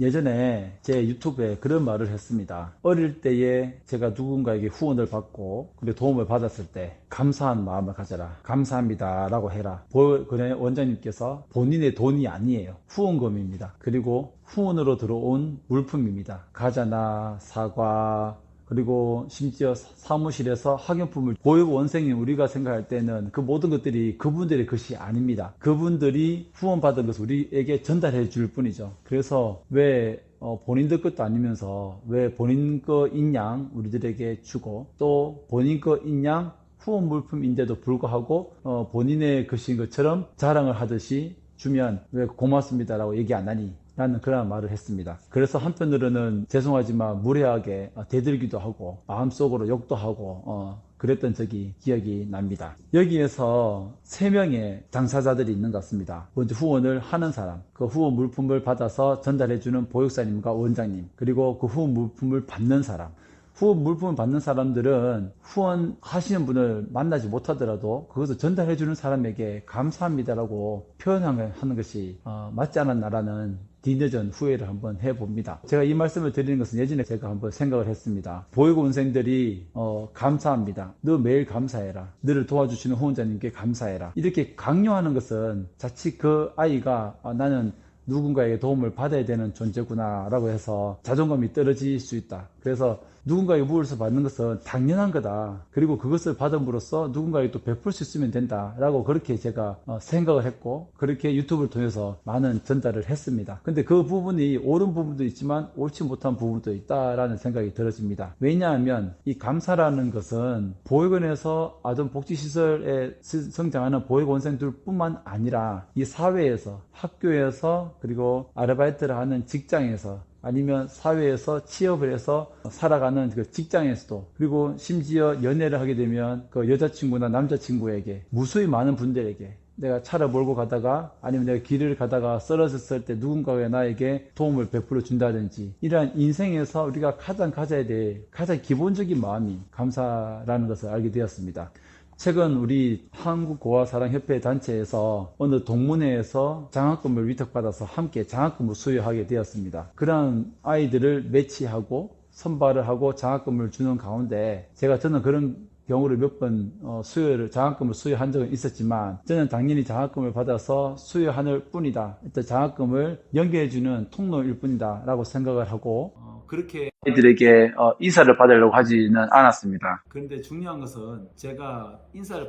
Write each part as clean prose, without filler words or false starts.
예전에 제 유튜브에 그런 말을 했습니다. 어릴 때에 제가 누군가에게 후원을 받고 그리고 도움을 받았을 때 감사한 마음을 가져라. 감사합니다 라고 해라. 그래 원장님께서 본인의 돈이 아니에요. 후원금입니다. 그리고 후원으로 들어온 물품입니다. 과자나 사과, 그리고 심지어 사무실에서 학용품을 고액원생인 우리가 생각할 때는 그 모든 것들이 그분들의 것이 아닙니다. 그분들이 후원받은 것을 우리에게 전달해 줄 뿐이죠. 그래서 왜 본인들 것도 아니면서 왜 본인 거인 양 우리들에게 주고 또 본인 거인 양 후원 물품인데도 불구하고 본인의 것인 것처럼 자랑을 하듯이 주면 왜 고맙습니다라고 얘기 안 하니? 라는 그런 말을 했습니다. 그래서 한편으로는 죄송하지만 무례하게 대들기도 하고 마음속으로 욕도 하고 그랬던 적이 기억이 납니다. 여기에서 3명의 당사자들이 있는 것 같습니다. 먼저 후원을 하는 사람, 그 후원 물품을 받아서 전달해주는 보육사님과 원장님, 그리고 그 후원 물품을 받는 사람. 후원 물품을 받는 사람들은 후원하시는 분을 만나지 못하더라도 그것을 전달해 주는 사람에게 감사합니다라고 표현하는 것이 맞지 않았나라는 뒤늦은 후회를 한번 해봅니다. 제가 이 말씀을 드리는 것은 예전에 제가 한번 생각을 했습니다. 보육원생들이 감사합니다. 너 매일 감사해라. 너를 도와주시는 후원자님께 감사해라. 이렇게 강요하는 것은 자칫 그 아이가 나는 누군가에게 도움을 받아야 되는 존재구나 라고 해서 자존감이 떨어질 수 있다. 그래서 누군가에게 무엇을 받는 것은 당연한 거다. 그리고 그것을 받음으로써 누군가에게 또 베풀 수 있으면 된다 라고 그렇게 제가 생각을 했고 그렇게 유튜브를 통해서 많은 전달을 했습니다. 근데 그 부분이 옳은 부분도 있지만 옳지 못한 부분도 있다라는 생각이 들어집니다. 왜냐하면 이 감사라는 것은 보육원에서 아동복지시설에 성장하는 보육원생들 뿐만 아니라 이 사회에서 학교에서 그리고 아르바이트를 하는 직장에서 아니면 사회에서 취업을 해서 살아가는 그 직장에서도 그리고 심지어 연애를 하게 되면 그 여자친구나 남자친구에게 무수히 많은 분들에게 내가 차를 몰고 가다가 아니면 내가 길을 가다가 쓰러졌을 때 누군가가 나에게 도움을 베풀어 준다든지 이러한 인생에서 우리가 가장 가져야 될 가장 기본적인 마음이 감사라는 것을 알게 되었습니다. 최근 우리 한국고아사랑협회 단체에서 어느 동문회에서 장학금을 위탁받아서 함께 장학금을 수여하게 되었습니다. 그런 아이들을 매치하고 선발을 하고 장학금을 주는 가운데 저는 그런 경우를 몇 번 장학금을 수여한 적은 있었지만 저는 당연히 장학금을 받아서 수여할 뿐이다. 일단 장학금을 연계해주는 통로일 뿐이다 라고 생각을 하고 그렇게 아이들에게 인사를 받으려고 하지는 않았습니다. 그런데 중요한 것은 제가 인사를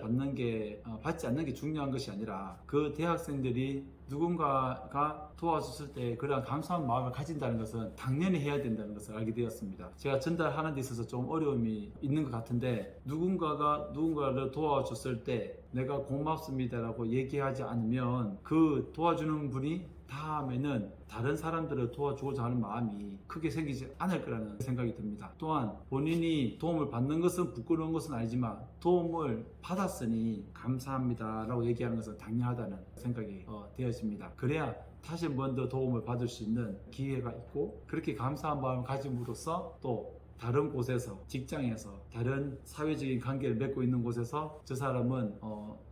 받지 않는 게 중요한 것이 아니라 그 대학생들이 누군가가 도와줬을 때 그런 감사한 마음을 가진다는 것은 당연히 해야 된다는 것을 알게 되었습니다. 제가 전달하는 데 있어서 좀 어려움이 있는 것 같은데 누군가가 누군가를 도와줬을 때 내가 고맙습니다라고 얘기하지 않으면 그 도와주는 분이 다음에는 다른 사람들을 도와주고자 하는 마음이 크게 생기지 않을 거라는 생각이 듭니다. 또한 본인이 도움을 받는 것은 부끄러운 것은 아니지만 도움을 받았으니 감사합니다 라고 얘기하는 것은 당연하다는 생각이 되어집니다. 그래야 다시 한 번 더 도움을 받을 수 있는 기회가 있고 그렇게 감사한 마음을 가짐으로써 또 다른 곳에서 직장에서 다른 사회적인 관계를 맺고 있는 곳에서 저 사람은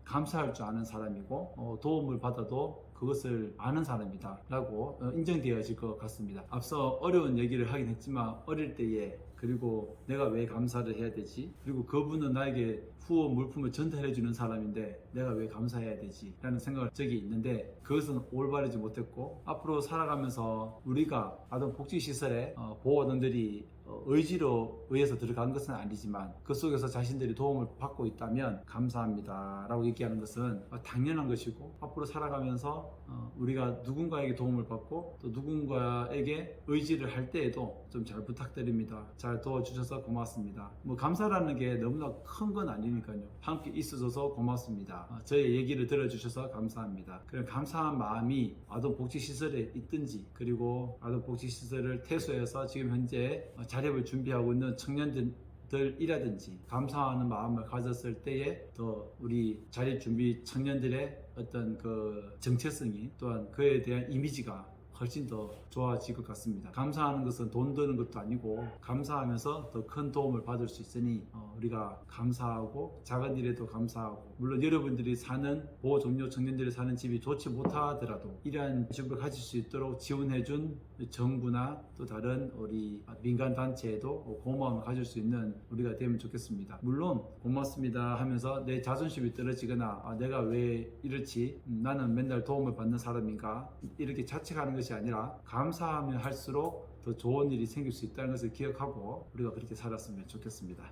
감사할 줄 아는 사람이고 도움을 받아도 그것을 아는 사람이다 라고 인정되어질 것 같습니다. 앞서 어려운 얘기를 하긴 했지만 어릴 때에 그리고 내가 왜 감사를 해야 되지? 그리고 그분은 나에게 후원 물품을 전달해 주는 사람인데 내가 왜 감사해야 되지? 라는 생각을 적이 있는데 그것은 올바르지 못했고 앞으로 살아가면서 우리가 아동복지시설에 보호원들이 의지로 의해서 들어간 것은 아니지만 그 속에서 자신들이 도움을 받고 있다면 감사합니다 라고 얘기하는 것은 당연한 것이고 앞으로 살아가면서 우리가 누군가에게 도움을 받고 또 누군가에게 의지를 할 때에도 좀 잘 부탁드립니다. 잘 도와주셔서 고맙습니다. 감사라는 게 너무나 큰 건 아니니까요. 함께 있어줘서 고맙습니다. 저의 얘기를 들어주셔서 감사합니다. 그런 감사한 마음이 아동복지시설에 있든지 그리고 아동복지시설을 퇴소해서 지금 현재 자립을 준비하고 있는 청년들이라든지 감사하는 마음을 가졌을 때에 더 우리 자립준비 청년들의 어떤 그 정체성이 또한 그에 대한 이미지가 훨씬 더 좋아질 것 같습니다. 감사하는 것은 돈 드는 것도 아니고 감사하면서 더 큰 도움을 받을 수 있으니 우리가 감사하고 작은 일에도 감사하고, 물론 여러분들이 사는 보호 종료 청년들이 사는 집이 좋지 못하더라도 이러한 집을 가질 수 있도록 지원해준 정부나 또 다른 우리 민간 단체에도 고마움을 가질 수 있는 우리가 되면 좋겠습니다. 물론 고맙습니다 하면서 내 자존심이 떨어지거나 내가 왜 이렇지, 나는 맨날 도움을 받는 사람인가, 이렇게 자책하는 것이 아니라 감사하면 할수록 더 좋은 일이 생길 수 있다는 것을 기억하고 우리가 그렇게 살았으면 좋겠습니다.